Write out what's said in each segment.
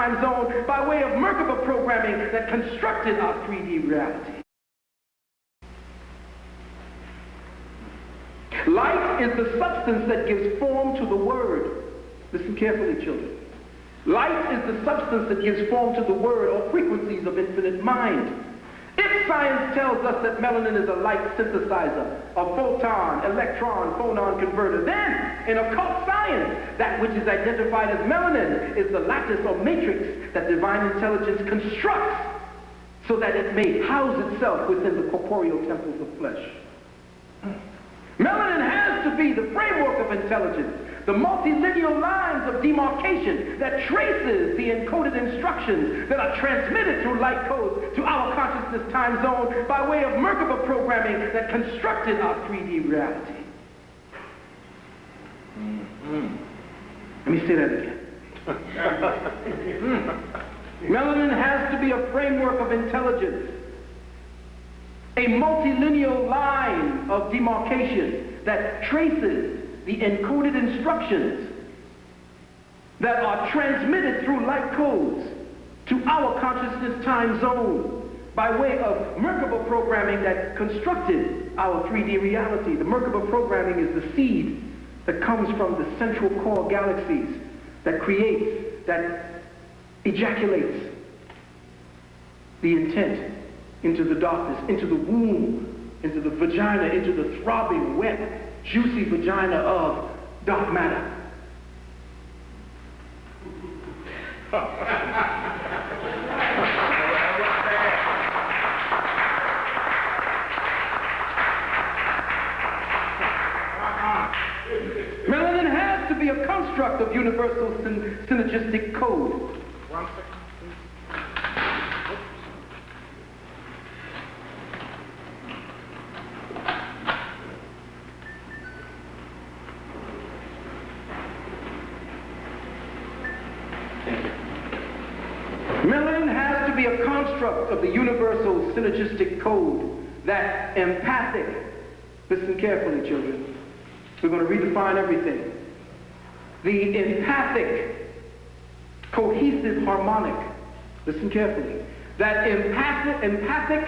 time zone by way of Merkaba programming that constructed our 3D reality. Light is the substance that gives form to the word. Listen carefully, children. Light is the substance that gives form to the word or frequencies of infinite mind. If science tells us that melanin is a light synthesizer, a photon, electron, phonon converter, then in occult science, that which is identified as melanin is the lattice or matrix that divine intelligence constructs so that it may house itself within the corporeal temples of flesh. Melanin has to be the framework of intelligence, the multilineal lines of demarcation that traces the encoded instructions that are transmitted through light codes to our consciousness time zone by way of Merkaba programming that constructed our 3D reality. Let me say that again. Melanin has to be a framework of intelligence, a multilineal line of demarcation that traces the encoded instructions that are transmitted through light codes to our consciousness time zone by way of Merkaba programming that constructed our 3D reality. The Merkaba programming is the seed that comes from the central core galaxies that creates, that ejaculates the intent into the darkness, into the womb, into the vagina, into the throbbing, wet, juicy vagina of dark matter. Melanin has to be a construct of universal synergistic code. Melanin has to be a construct of the universal synergistic code that empathic, listen carefully, children, we're going to redefine everything. The empathic, cohesive harmonic, listen carefully, that empathic,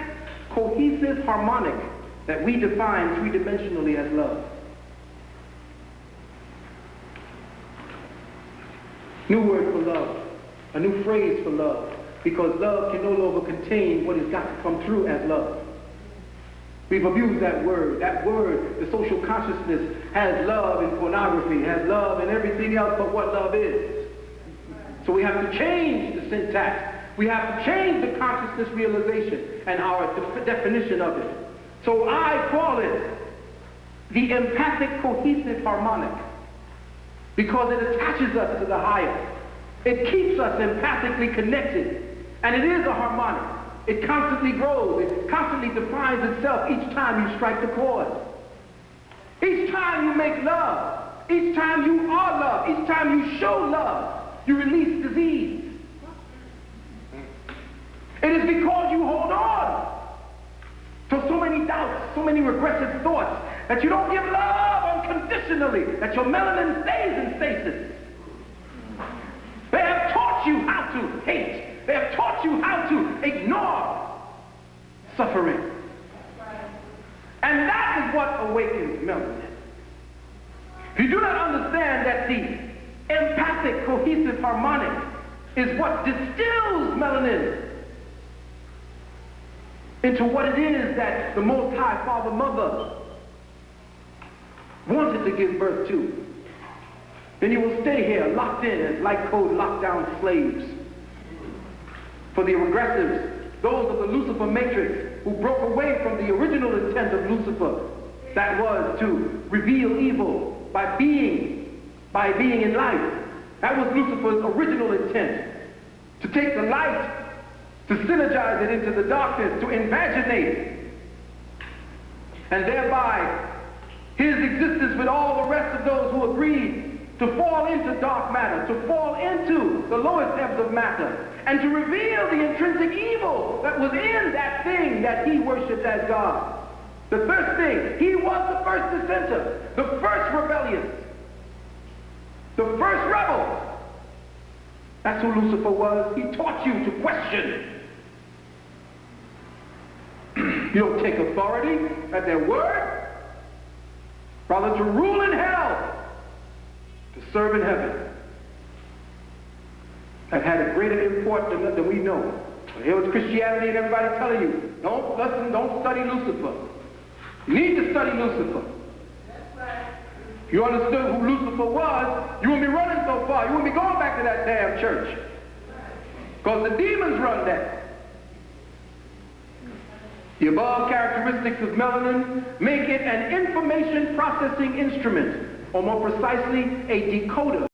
cohesive harmonic that we define three-dimensionally as love. New word for love. A new phrase for love, because love can no longer contain what has got to come through as love. We've abused that word. That word, the social consciousness, has love in pornography, has love in everything else but what love is. So we have to change the syntax. We have to change the consciousness realization and our definition of it. So I call it the empathic cohesive harmonic, because it attaches us to the higher. It keeps us empathically connected, and it is a harmonic. It constantly grows. It constantly defines itself each time you strike the chord. Each time you make love, each time you are love, each time you show love, you release disease. It is because you hold on to so many doubts, so many regressive thoughts, that you don't give love unconditionally, that your melanin stays in stasis. They have taught you how to hate. They have taught you how to ignore suffering. And that is what awakens melanin. If you do not understand that the empathic, cohesive harmonic is what distills melanin into what it is that the Most High Father Mother wanted to give birth to, then you will stay here locked in as light code lockdown slaves. For the regressives, those of the Lucifer matrix who broke away from the original intent of Lucifer, that was to reveal evil by being in light. That was Lucifer's original intent, to take the light, to synergize it into the darkness, to invaginate, and thereby his existence with all the rest of those who agreed to fall into dark matter, to fall into the lowest ebbs of matter, and to reveal the intrinsic evil that was in that thing that he worshipped as God. The first thing, he was the first dissenter, the first rebellious, the first rebel. That's who Lucifer was. He taught you to question. You don't take authority at their word. Rather to rule in hell, to serve in heaven. That had a greater import than we know. Here was Christianity and everybody telling you, don't listen, don't study Lucifer. You need to study Lucifer. If you understood who Lucifer was, you wouldn't be running so far. You wouldn't be going back to that damn church. Because the demons run that. The above characteristics of melanin make it an information processing instrument, or more precisely, a decoder